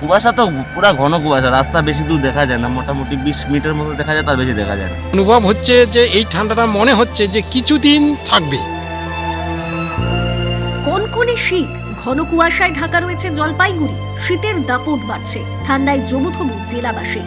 কুয়াশা তো পুরা ঘন কুয়াশা, রাস্তা বেশি দূর দেখা যায় না, মোটামুটি 20 মিটার মতো দেখা যায়, তার বেশি দেখা যায় না। অনুভব হচ্ছে যে এই ঠান্ডাটা মনে হচ্ছে যে কিছুদিন থাকবে। কনকনে শীত, ঘন কুয়াশায় ঢাকা রয়েছে জলপাইগুড়ি। শীতের দাপট বাড়ছে, ঠান্ডায় জবুথবু জেলাবাসী।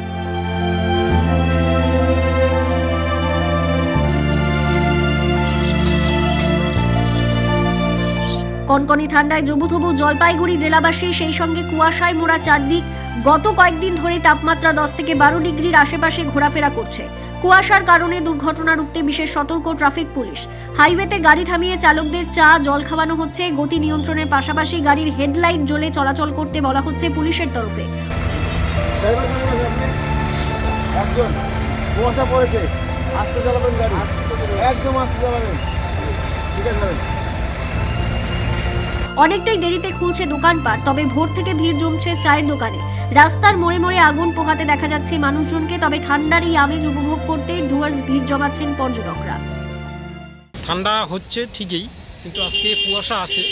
কনকনে ঠান্ডায় জবুথবু জলপাইগুড়ি জেলাবাসী, সেই সঙ্গে কুয়াশায় মোড়া চারদিক। গত কয়েকদিন ধরে তাপমাত্রা 10 থেকে 12 ডিগ্রির আশেপাশে ঘোরাফেরা করছে। কুয়াশার কারণে দুর্ঘটনা রুখতে বিশেষ সতর্ক ট্রাফিক পুলিশ। হাইওয়েতে গাড়ি থামিয়ে চালকদের চা জল খাওয়ানো হচ্ছে। গতি নিয়ন্ত্রণের পাশাপাশি গাড়ির হেডলাইট জ্বলে চলাচল করতে বলা হচ্ছে পুলিশের তরফে। একজন কুয়াশা পড়েছে, আস্তে চালাবেন গাড়ি, একদম আস্তে চালাবেন, ঠিক আছে? অনেকটাই দেরিতে খুলছে দোকানপাট, তবে ভোর থেকে ভিড় জমছে চায়ের দোকানে। রাস্তার মোড়ে মোড়ে আগুন পোহাতে দেখা যাচ্ছে মানুষজনকে, তবে ঠান্ডার এই আমেজ উপভোগ করতে ডুয়ার্স ভিড় জমাচ্ছেন পর্যটকরা। ঠান্ডা হচ্ছে ঠিকই, কিন্তু আজকে কুয়াশা আছে।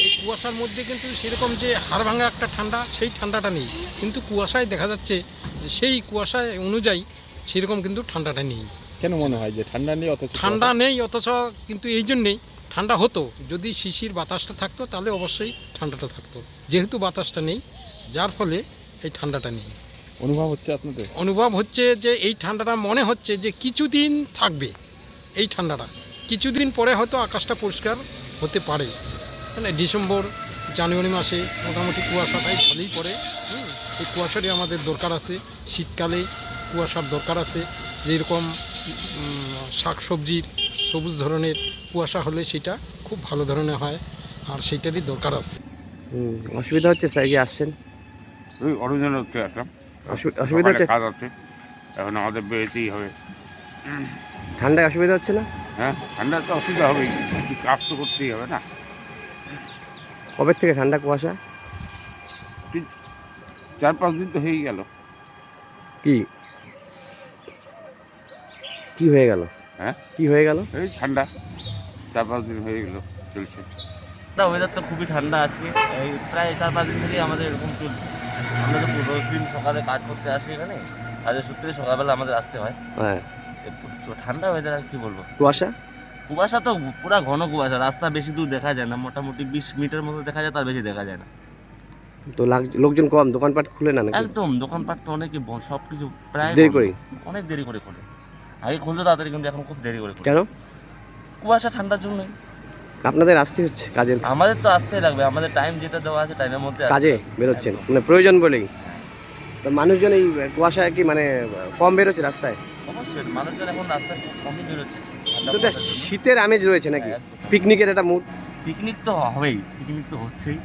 এই কুয়াশার মধ্যে কিন্তু সেরকম যে হাড় ভাঙা একটা ঠান্ডা, সেই ঠান্ডাটা নেই। কিন্তু কুয়াশায় দেখা যাচ্ছে যে সেই কুয়াশায় অনুযায়ী সেরকম কিন্তু ঠান্ডাটা নেই। কেন মনে হয় যে ঠান্ডা নেই? অথচ ঠান্ডা নেই, অথচ কিন্তু এই জন্যেই ঠান্ডা হতো। যদি শিশির বাতাসটা থাকতো তাহলে অবশ্যই ঠান্ডাটা থাকতো। যেহেতু বাতাসটা নেই, যার ফলে এই ঠান্ডাটা নেই। অনুভব হচ্ছে আপনাদের? অনুভব হচ্ছে যে এই ঠান্ডাটা মনে হচ্ছে যে কিছুদিন থাকবে। এই ঠান্ডাটা কিছুদিন পরে হয়তো আকাশটা পরিষ্কার হতে পারে। মানে ডিসেম্বর জানুয়ারি মাসে মোটামুটি কুয়াশাটাই ভালোই পড়ে। এই কুয়াশারই আমাদের দরকার আছে। শীতকালে কুয়াশার দরকার আছে। যেরকম শাকসবজির সবুজ ধরনের কুয়াশা হলে সেটা খুব ভালো ধরনের হয়, আর সেইটারই দরকার আছে। অসুবিধা হচ্ছে স্যার, কি আসছেন? ওই অরিজিনাল হচ্ছে আসলাম, অসুবিধা হচ্ছে? কাজ আছে, এখন আমাদের বেরোতেই হবে। ঠান্ডায় অসুবিধা হচ্ছে না? হ্যাঁ, ঠান্ডা তো অসুবিধা হবেই, কাজ তো করতেই হবে না। কবে থেকে ঠান্ডা কুয়াশা? 4-5 দিন তো হয়েই গেল। কি কি হয়ে গেল? হ্যাঁ, কি হয়ে গেল? এই ঠান্ডা 4-5 দিন হয়ে গেল চলছে। ওয়েদার তো খুবই ঠান্ডা আজকে, এই প্রায় 4-5 দিন থেকেই আমাদের এরকম চলছে। আমরা তো রোজ দিন সকালে কাজ করতে আসি, এখানে কাজের সূত্রে সকালবেলা আমাদের আসতে হয়। হ্যাঁ, ঠান্ডা ওয়েদার আর কি বলবো। কুয়াশা? কুয়াশা তো পুরা ঘন কুয়াশা, রাস্তা বেশি দূর দেখা যায় না, মোটামুটি 20 মিটার মতো দেখা যায়, তার বেশি দেখা যায় না। তো লোকজন কম, দোকানপাট খুলে না নাকি? একদম, দোকানপাট তো অনেকে সব কিছু প্রায় দেরি করে, অনেক দেরি করে খোলে। আগে খুলতো তাড়াতাড়ি, কিন্তু এখন খুব দেরি করে খোলে। কেন? কুয়াশা ঠান্ডার জন্যই। আপনাদের আসতে হচ্ছে কাজের? আমাদের তো আসতেই লাগবে, আমাদের টাইম যেটা দেওয়া আছে টাইমের মধ্যে কাজে বেরোচ্ছেন মানে প্রয়োজন বলেই। তো মানুষজন এই কুয়াশায় কি মানে কম বেরোচ্ছে রাস্তায়? অবশ্যই মানুষজন এখন রাস্তায় খুব কমই বেরোচ্ছে। তো এটা শীতের আমেজ রয়েছে নাকি? পিকনিকের একটা মুড? পিকনিক তো হবেই, পিকনিক তো হচ্ছেই।